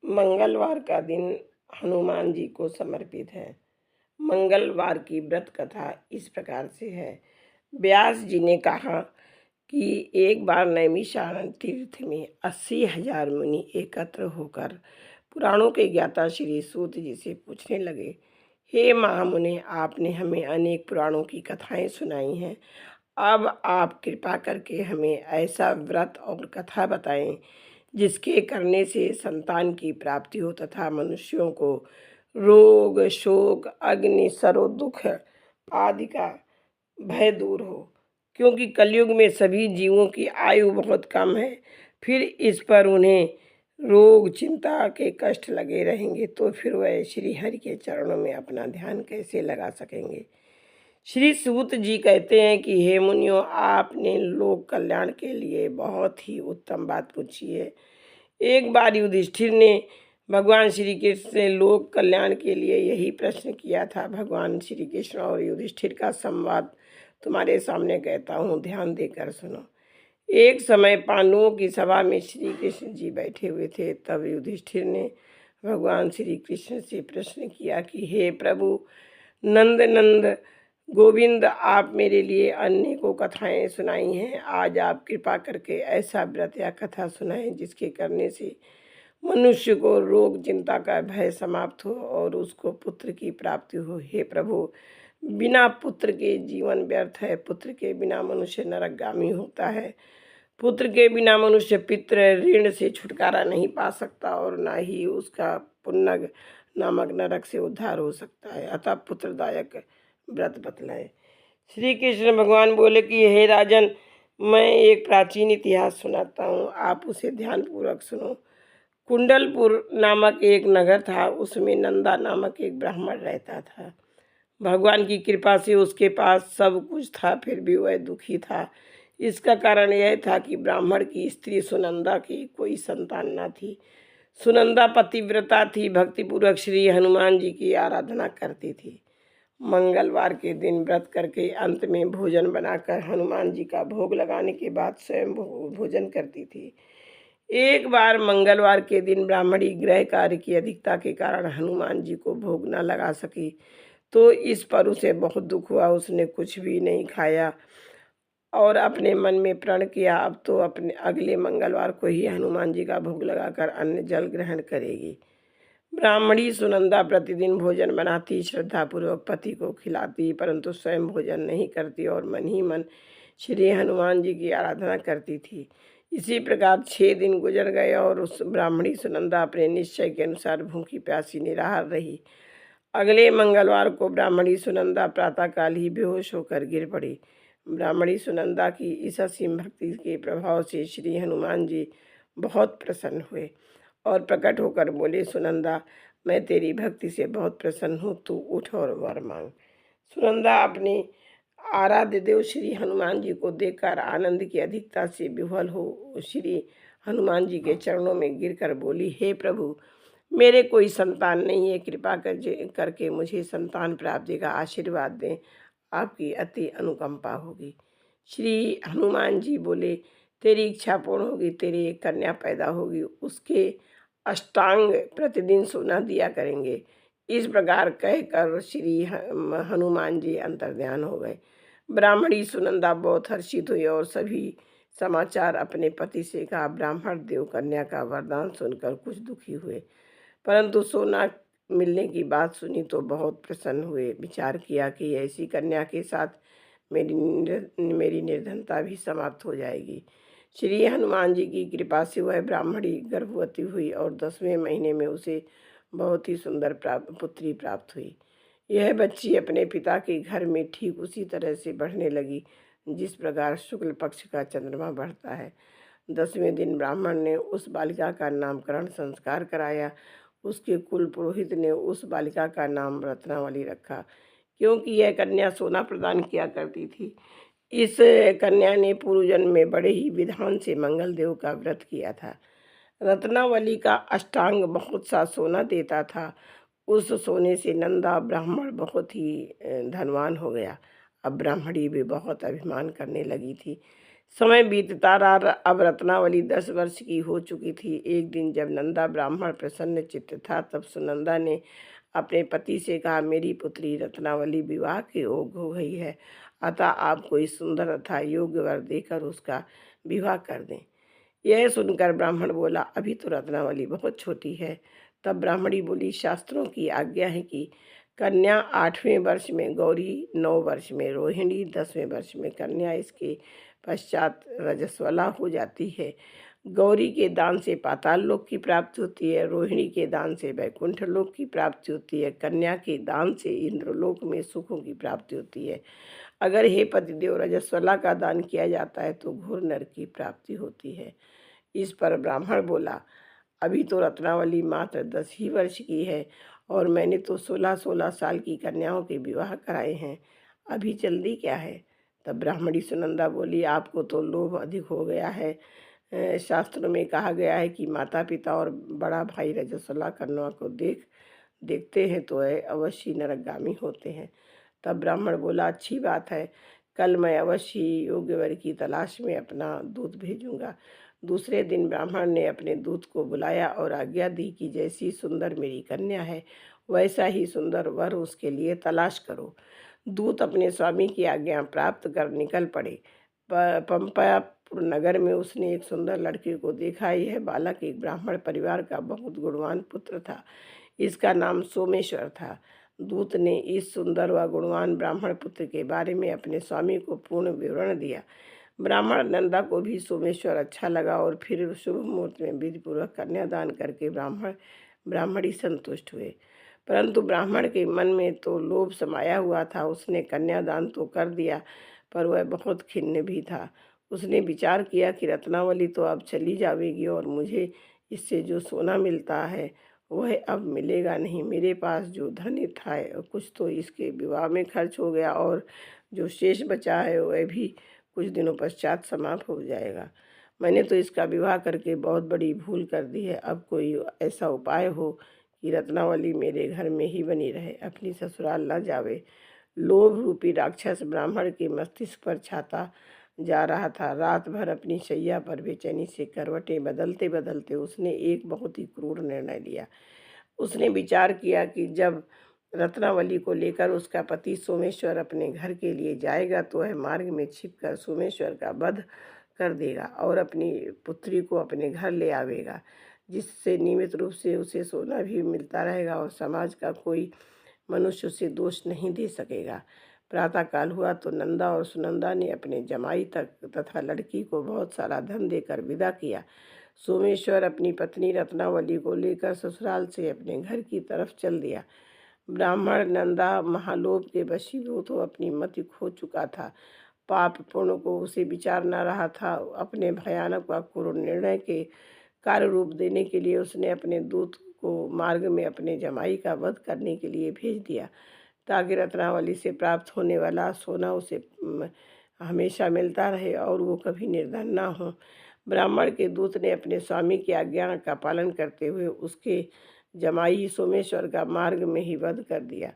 मंगलवार का दिन हनुमान जी को समर्पित है। मंगलवार की व्रत कथा इस प्रकार से है। व्यास जी ने कहा कि एक बार नैमिषारण्य तीर्थ में 80,000 मुनि एकत्र होकर पुराणों के ज्ञाता श्री सूत जी से पूछने लगे, हे महामुने, आपने हमें अनेक पुराणों की कथाएं सुनाई हैं। अब आप कृपा करके हमें ऐसा व्रत और कथा बताएं जिसके करने से संतान की प्राप्ति हो तथा मनुष्यों को रोग, शोक, अग्नि, सरो दुख आदि का भय दूर हो। क्योंकि कलयुग में सभी जीवों की आयु बहुत कम है, फिर इस पर उन्हें रोग, चिंता के कष्ट लगे रहेंगे तो फिर वह श्री हरि के चरणों में अपना ध्यान कैसे लगा सकेंगे। श्री सूत जी कहते हैं कि हे मुनियों, आपने लोक कल्याण के लिए बहुत ही उत्तम बात पूछी है। एक बार युधिष्ठिर ने भगवान श्री कृष्ण से लोक कल्याण के लिए यही प्रश्न किया था। भगवान श्री कृष्ण और युधिष्ठिर का संवाद तुम्हारे सामने कहता हूँ, ध्यान देकर सुनो। एक समय पांडवों की सभा में श्री कृष्ण जी बैठे हुए थे। तब युधिष्ठिर ने भगवान श्री कृष्ण से प्रश्न किया कि हे प्रभु नंद नंद गोविंद, आप मेरे लिए अनेकों कथाएं सुनाई हैं। आज आप कृपा करके ऐसा व्रत या कथा सुनाएं जिसके करने से मनुष्य को रोग, चिंता का भय समाप्त हो और उसको पुत्र की प्राप्ति हो। हे प्रभु, बिना पुत्र के जीवन व्यर्थ है। पुत्र के बिना मनुष्य नरकगामी होता है। पुत्र के बिना मनुष्य पितृ ऋण से छुटकारा नहीं पा सकता और ना ही उसका पुण्य नामक नरक से उद्धार हो सकता है। अतः पुत्रदायक व्रत बतलाए। श्री कृष्ण भगवान बोले कि हे राजन, मैं एक प्राचीन इतिहास सुनाता हूँ, आप उसे ध्यानपूर्वक सुनो। कुंडलपुर नामक एक नगर था। उसमें नंदा नामक एक ब्राह्मण रहता था। भगवान की कृपा से उसके पास सब कुछ था, फिर भी वह दुखी था। इसका कारण यह था कि ब्राह्मण की स्त्री सुनंदा की कोई संतान न थी। सुनंदा पतिव्रता थी, भक्तिपूर्वक श्री हनुमान जी की आराधना करती थी। मंगलवार के दिन व्रत करके अंत में भोजन बनाकर हनुमान जी का भोग लगाने के बाद स्वयं भोजन करती थी। एक बार मंगलवार के दिन ब्राह्मणी गृह कार्य की अधिकता के कारण हनुमान जी को भोग न लगा सकी, तो इस पर उसे बहुत दुख हुआ। उसने कुछ भी नहीं खाया और अपने मन में प्रण किया, अब तो अपने अगले मंगलवार को ही हनुमान जी का भोग लगाकर अन्न जल ग्रहण करेगी। ब्राह्मणी सुनंदा प्रतिदिन भोजन बनाती, श्रद्धापूर्वक पति को खिलाती, परंतु स्वयं भोजन नहीं करती और मन ही मन श्री हनुमान जी की आराधना करती थी। इसी प्रकार 6 दिन गुजर गए और उस ब्राह्मणी सुनंदा अपने निश्चय के अनुसार भूखी प्यासी निराहार रही। अगले मंगलवार को ब्राह्मणी सुनंदा प्रातःकाल ही बेहोश होकर गिर पड़ी। ब्राह्मणी सुनंदा की इस असीम भक्ति के प्रभाव से श्री हनुमान जी बहुत प्रसन्न हुए और प्रकट होकर बोले, सुनंदा, मैं तेरी भक्ति से बहुत प्रसन्न हूँ, तू उठ और वर मांग। सुनंदा अपने आराध्य देव श्री हनुमान जी को देखकर आनंद की अधिकता से विह्वल हो श्री हनुमान जी के चरणों में गिरकर बोली, हे प्रभु, मेरे कोई संतान नहीं है, कृपा करके मुझे संतान प्राप्ति का आशीर्वाद दें, आपकी अति अनुकंपा होगी। श्री हनुमान जी बोले, तेरी इच्छा पूर्ण होगी, तेरी एक कन्या पैदा होगी, उसके अष्टांग प्रतिदिन सोना दिया करेंगे। इस प्रकार कहकर श्री हनुमान जी अंतर्ध्यान हो गए। ब्राह्मणी सुनंदा बहुत हर्षित हुई और सभी समाचार अपने पति से कहा। ब्राह्मण देव कन्या का वरदान सुनकर कुछ दुखी हुए, परंतु सोना मिलने की बात सुनी तो बहुत प्रसन्न हुए। विचार किया कि ऐसी कन्या के साथ मेरी निर्धनता भी समाप्त हो जाएगी। श्री हनुमान जी की कृपा से वह ब्राह्मणी गर्भवती हुई और 10वें महीने में उसे बहुत ही सुंदर पुत्री प्राप्त हुई। यह बच्ची अपने पिता के घर में ठीक उसी तरह से बढ़ने लगी जिस प्रकार शुक्ल पक्ष का चंद्रमा बढ़ता है। 10वें दिन ब्राह्मण ने उस बालिका का नामकरण संस्कार कराया। उसके कुल पुरोहित ने उस बालिका का नाम रत्नावली रखा, क्योंकि यह कन्या सोना प्रदान किया करती थी। इस कन्या ने पूर्व जन्म में बड़े ही विधान से मंगल देव का व्रत किया था। रत्नावली का अष्टांग बहुत सा सोना देता था। उस सोने से नंदा ब्राह्मण बहुत ही धनवान हो गया। अब ब्राह्मणी भी बहुत अभिमान करने लगी थी। समय बीतता रहा। अब रत्नावली 10 वर्ष की हो चुकी थी। एक दिन जब नंदा ब्राह्मण प्रसन्न चित्त था, तब सुनंदा ने अपने पति से कहा, मेरी पुत्री रत्नावली विवाह के योग्य हो गई है, अतः आप कोई सुंदर तथा योग्य वर देकर उसका विवाह कर दें। यह सुनकर ब्राह्मण बोला, अभी तो रत्नावली बहुत छोटी है। तब ब्राह्मणी बोली, शास्त्रों की आज्ञा है कि कन्या 8वें वर्ष में गौरी, 9 वर्ष में रोहिणी, 10वें वर्ष में कन्या, इसके पश्चात रजस्वला हो जाती है। गौरी के दान से पाताल लोक की प्राप्ति होती है, रोहिणी के दान से वैकुंठ लोक की प्राप्ति होती है, कन्या के दान से इंद्रलोक में सुखों की प्राप्ति होती है। अगर हे पतिदेव रजस्वला का दान किया जाता है तो घोर नरक की प्राप्ति होती है। इस पर ब्राह्मण बोला, अभी तो रत्नावली मात्र 10 ही वर्ष की है और मैंने तो 16-16 साल की कन्याओं के विवाह कराए हैं, अभी जल्दी क्या है। तब ब्राह्मणी सुनंदा बोली, आपको तो लोभ अधिक हो गया है। शास्त्रों में कहा गया है कि माता पिता और बड़ा भाई रजस्वला कन्या को देखते हैं तो अवश्य नरकगामी होते हैं। तब ब्राह्मण बोला, अच्छी बात है, कल मैं अवश्य योग्य वर की तलाश में अपना दूत भेजूंगा। दूसरे दिन ब्राह्मण ने अपने दूत को बुलाया और आज्ञा दी कि जैसी सुंदर मेरी कन्या है, वैसा ही सुंदर वर उसके लिए तलाश करो। दूत अपने स्वामी की आज्ञा प्राप्त कर निकल पड़े। पंपापुर नगर में उसने एक सुंदर लड़के को देखा। यह बालक एक ब्राह्मण परिवार का बहुत गुणवान पुत्र था। इसका नाम सोमेश्वर था। दूत ने इस सुंदर व गुणवान ब्राह्मण पुत्र के बारे में अपने स्वामी को पूर्ण विवरण दिया। ब्राह्मण नंदा को भी सोमेश्वर अच्छा लगा और फिर शुभ मुहूर्त में विधिपूर्वक कन्यादान करके ब्राह्मणी संतुष्ट हुए। परंतु ब्राह्मण के मन में तो लोभ समाया हुआ था। उसने कन्यादान तो कर दिया, पर वह बहुत खिन्न भी था। उसने विचार किया कि रत्नावली तो अब चली जाएगी और मुझे इससे जो सोना मिलता है वह अब मिलेगा नहीं। मेरे पास जो धन था कुछ तो इसके विवाह में खर्च हो गया और जो शेष बचा है वह भी कुछ दिनों पश्चात समाप्त हो जाएगा। मैंने तो इसका विवाह करके बहुत बड़ी भूल कर दी है। अब कोई ऐसा उपाय हो कि रत्नावली मेरे घर में ही बनी रहे, अपनी ससुराल न जावे। लोभ रूपी राक्षस ब्राह्मण के मस्तिष्क पर छाता जा रहा था। रात भर अपनी शैया पर बेचैनी से करवटें बदलते बदलते उसने एक बहुत ही क्रूर निर्णय लिया। उसने विचार किया कि जब रत्नावली को लेकर उसका पति सोमेश्वर अपने घर के लिए जाएगा तो वह मार्ग में छिपकर सोमेश्वर का वध कर देगा और अपनी पुत्री को अपने घर ले आवेगा, जिससे नियमित रूप से उसे सोना भी मिलता रहेगा और समाज का कोई मनुष्य उसे दोष नहीं दे सकेगा। प्रातःकाल हुआ तो नंदा और सुनंदा ने अपने जमाई तक तथा लड़की को बहुत सारा धन देकर विदा किया। सोमेश्वर अपनी पत्नी रत्नावली को लेकर ससुराल से अपने घर की तरफ चल दिया। ब्राह्मण नंदा महालोभ के वशीभूत हो अपनी मति खो चुका था। पाप पुण्य को उसे विचार न रहा था। अपने भयानक व क्रूर निर्णय के कार्य रूप देने के लिए उसने अपने दूत को मार्ग में अपने जमाई का वध करने के लिए भेज दिया, ताकि रत्नावली से प्राप्त होने वाला सोना उसे हमेशा मिलता रहे और वो कभी निर्धन ना हो। ब्राह्मण के दूत ने अपने स्वामी की आज्ञा का पालन करते हुए उसके जमाई सोमेश्वर का मार्ग में ही वध कर दिया।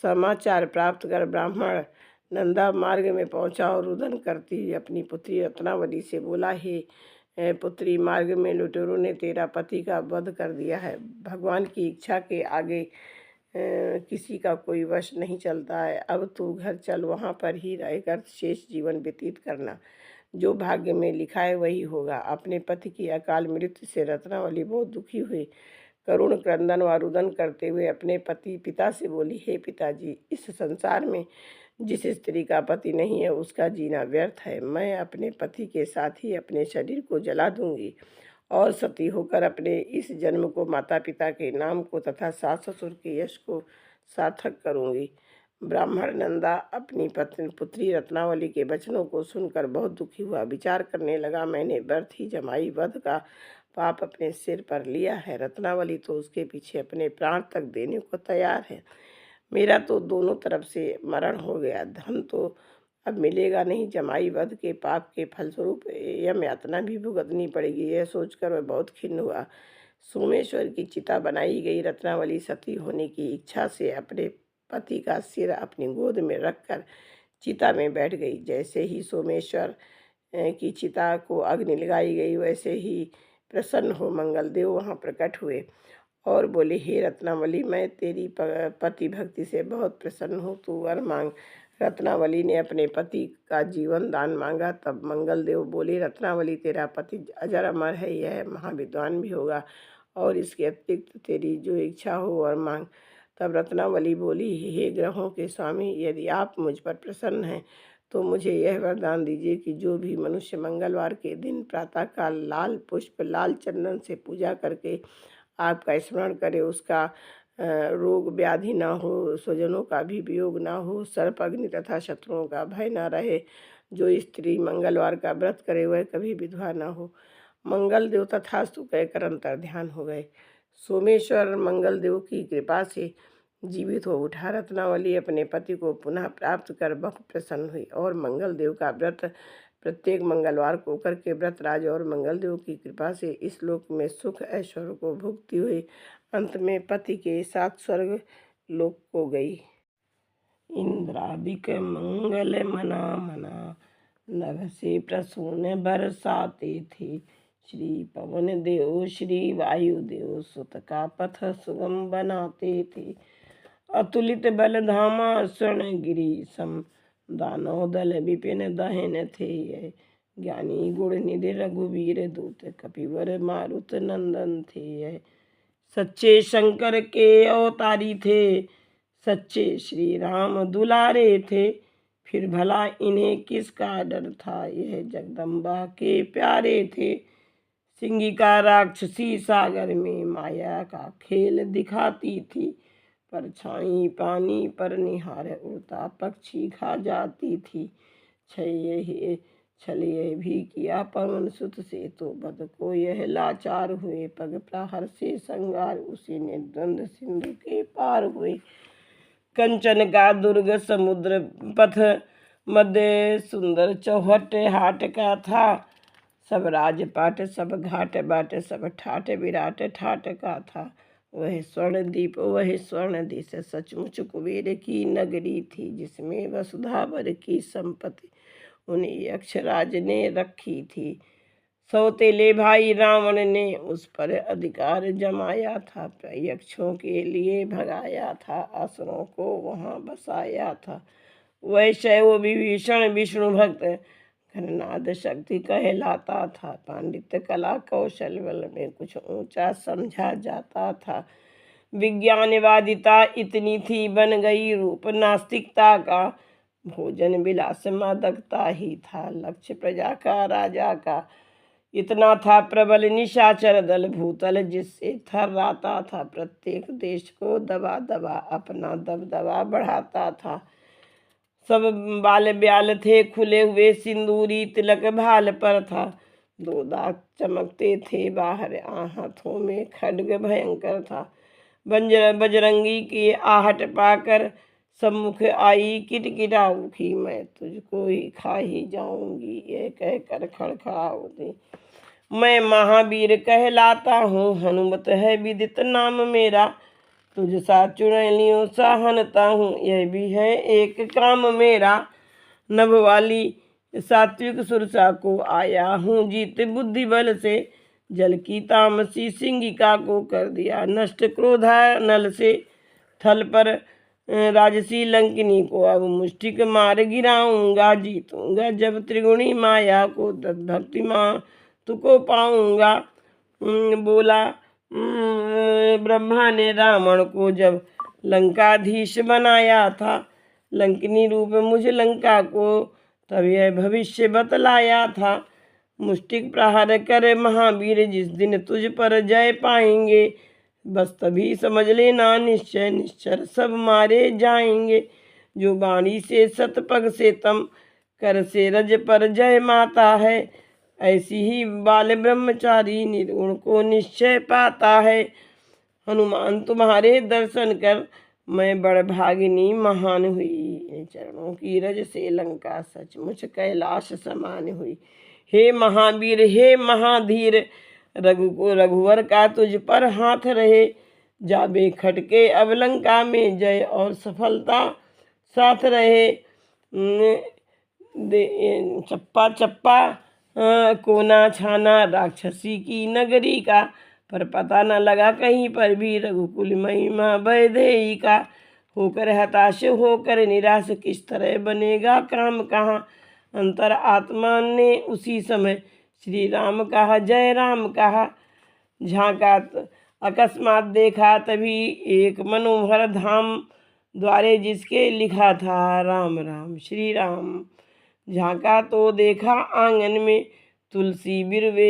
समाचार प्राप्त कर ब्राह्मण नंदा मार्ग में पहुंचा और रुदन करती हुई अपनी पुत्री रत्नावली से बोला, हे पुत्री, मार्ग में लुटेरों ने तेरा पति का वध कर दिया है। भगवान की इच्छा के आगे किसी का कोई वश नहीं चलता है। अब तू घर चल, वहाँ पर ही रहकर शेष जीवन व्यतीत करना। जो भाग्य में लिखा है वही होगा। अपने पति की अकाल मृत्यु से रत्नावली बहुत दुखी हुई। करुण क्रंदन व रुदन करते हुए अपने पिता से बोली, हे पिताजी, इस संसार में जिस स्त्री का पति नहीं है उसका जीना व्यर्थ है। मैं अपने पति के साथ ही अपने शरीर को जला दूंगी और सती होकर अपने इस जन्म को माता पिता के नाम को तथा सास ससुर के यश को सार्थक करूंगी। ब्राह्मण नंदा अपनी पुत्री रत्नावली के वचनों को सुनकर बहुत दुखी हुआ। विचार करने लगा, मैंने व्यर्थ ही जमाई वध का पाप अपने सिर पर लिया है। रत्नावली तो उसके पीछे अपने प्राण तक देने को तैयार है। मेरा तो दोनों तरफ से मरण हो गया। धन तो अब मिलेगा नहीं। जमाई वध के पाप के फलस्वरूप यम यातना भी भुगतनी पड़ेगी। यह सोचकर वह बहुत खिन्न हुआ। सोमेश्वर की चिता बनाई गई। रत्नावली सती होने की इच्छा से अपने पति का सिर अपनी गोद में रखकर चिता में बैठ गई। जैसे ही सोमेश्वर की चिता को अग्नि लगाई गई, वैसे ही प्रसन्न हो मंगल देव वहाँ प्रकट हुए और बोले, हे रत्नावली, मैं तेरी पति भक्ति से बहुत प्रसन्न हूँ, तू वर मांग। रत्नावली ने अपने पति का जीवन दान मांगा। तब मंगल देव बोले, रत्नावली, तेरा पति अजर अमर है, यह महाविद्वान भी होगा और इसके अतिरिक्त तेरी जो इच्छा हो वर मांग। तब रत्नावली बोली, हे ग्रहों के स्वामी, यदि आप मुझ पर प्रसन्न हैं तो मुझे यह वरदान दीजिए कि जो भी मनुष्य मंगलवार के दिन प्रातःकाल लाल पुष्प लाल चंदन से पूजा करके आपका स्मरण करे, उसका रोग व्याधि ना हो, स्वजनों का भी वियोग ना हो, सर्प अग्नि तथा शत्रुओं का भय ना रहे। जो स्त्री मंगलवार का व्रत करे वह कभी विधवा ना हो। मंगल देव तथास्तु कहकर अंतर ध्यान हो गए। सोमेश्वर मंगल देव की कृपा से जीवित हो उठा। रत्नावली अपने पति को पुनः प्राप्त कर बहुत प्रसन्न हुई और मंगल देव का व्रत प्रत्येक मंगलवार को करके व्रतराज और मंगल देव की कृपा से इस लोक में सुख ऐश्वर्य को भुगती हुई अंत में पति के साथ स्वर्ग लोक को गई। इंद्रादिक मंगल मना मना नभ से प्रसून बरसाते थे। श्री पवन देव श्री वायु देव सुत का पथ सुगम बनाते थे। अतुलित बल धामा स्वर्ण गिरी सम दानव दल विपिन दहन थे। यह ज्ञानी गुण निधि रघुवीर दूत कपिवर मारुत नंदन थे। यह सच्चे शंकर के अवतारी थे, सच्चे श्री राम दुलारे थे। फिर भला इन्हें किसका डर था, यह जगदम्बा के प्यारे थे। सिंगिका राक्षसी सागर में माया का खेल दिखाती थी। परछाई पानी पर निहार उड़ता पक्षी खा जाती थी। छल यह भी किया पवन सुत से, तो बद को यह लाचार हुए। पग प्रहर से संगार उसी ने द्वंद सिंधु के पार हुए। कंचन का दुर्ग समुद्र पथ मध्य सुंदर चौहट हाट का था। सब राजपाट सब घाट बाट सब ठाट विराट ठाट का था। वह स्वर्णदीप वह स्वर्ण देश सचमुच कुबेर की नगरी थी, जिसमें वसुधावर की संपत्ति उन यक्षराज ने रखी थी। सौतेले भाई रावण ने उस पर अधिकार जमाया था। यक्षों के लिए भगाया था, असुरों को वहां बसाया था। वह शैव विभीषण विष्णु भक्त घननाद शक्ति कहलाता था। पांडित्य कला कौशल बल में कुछ ऊंचा समझा जाता था। विज्ञानवादिता इतनी थी बन गई रूप नास्तिकता का। भोजन विलास मादकता ही था लक्ष्य प्रजा का राजा का। इतना था प्रबल निशाचर दल भूतल, जिससे थर्राता था प्रत्येक देश को दबा दबा अपना दबदबा बढ़ाता था। सब बाल ब्याल थे खुले हुए, सिंदूरी तिलक भाल पर था। दो दांत चमकते थे बाहर, हाथों में खड्ग भयंकर था। बजरंगी की आहट पाकर सम्मुख आई किटकिटा उठी। मैं तुझको ही खा ही जाऊंगी, ये कहकर खड़खड़ा उठी। मैं महावीर कहलाता हूँ, हनुमत है विदित नाम मेरा। तुझ सा चुड़ैलियों सा हनता हूँ, यह भी है एक काम मेरा। नभ वाली सात्विक सुरसा को आया हूँ जीत बुद्धि बल से। जल की तामसी सिंगिका को कर दिया नष्ट क्रोधा नल से। थल पर राजसी लंकिनी को अब मुष्टिक मार गिराऊंगा। जीतूंगा जब त्रिगुणी माया को, तब भक्ति माँ तुको पाऊंगा। बोला ब्रह्मा ने रावण को जब लंकाधीश बनाया था। लंकिनी रूप मुझ लंका को तब यह भविष्य बतलाया था। मुष्टिक प्रहार करे महावीर, जिस दिन तुझ पर जय पाएंगे। बस तभी समझ लेना निश्चय निश्चर सब मारे जाएंगे। जो वाणी से सतपग से तम, कर से रज पर जय माता है। ऐसी ही बाल ब्रह्मचारी निर्गुण को निश्चय पाता है। हनुमान तुम्हारे दर्शन कर मैं बड़ भागिनी महान हुई। चरणों की रज से लंका सचमुच कैलाश समान हुई। हे महावीर हे महाधीर, रघुवर का तुझ पर हाथ रहे। जाबे खटके अब लंका में जय और सफलता साथ रहे। चप्पा चप्पा कोना छाना राक्षसी की नगरी का, पर पता न लगा कहीं पर भी रघुकुल महिमा वैदेही का। होकर हताश होकर निराश किस तरह बनेगा काम कहाँ, अंतर आत्मा ने उसी समय श्री राम कहा जय राम कहा। झांका अकस्मात देखा तभी एक मनोहर धाम, द्वारे जिसके लिखा था राम राम श्री राम। झांका तो देखा आंगन में तुलसी बिरवे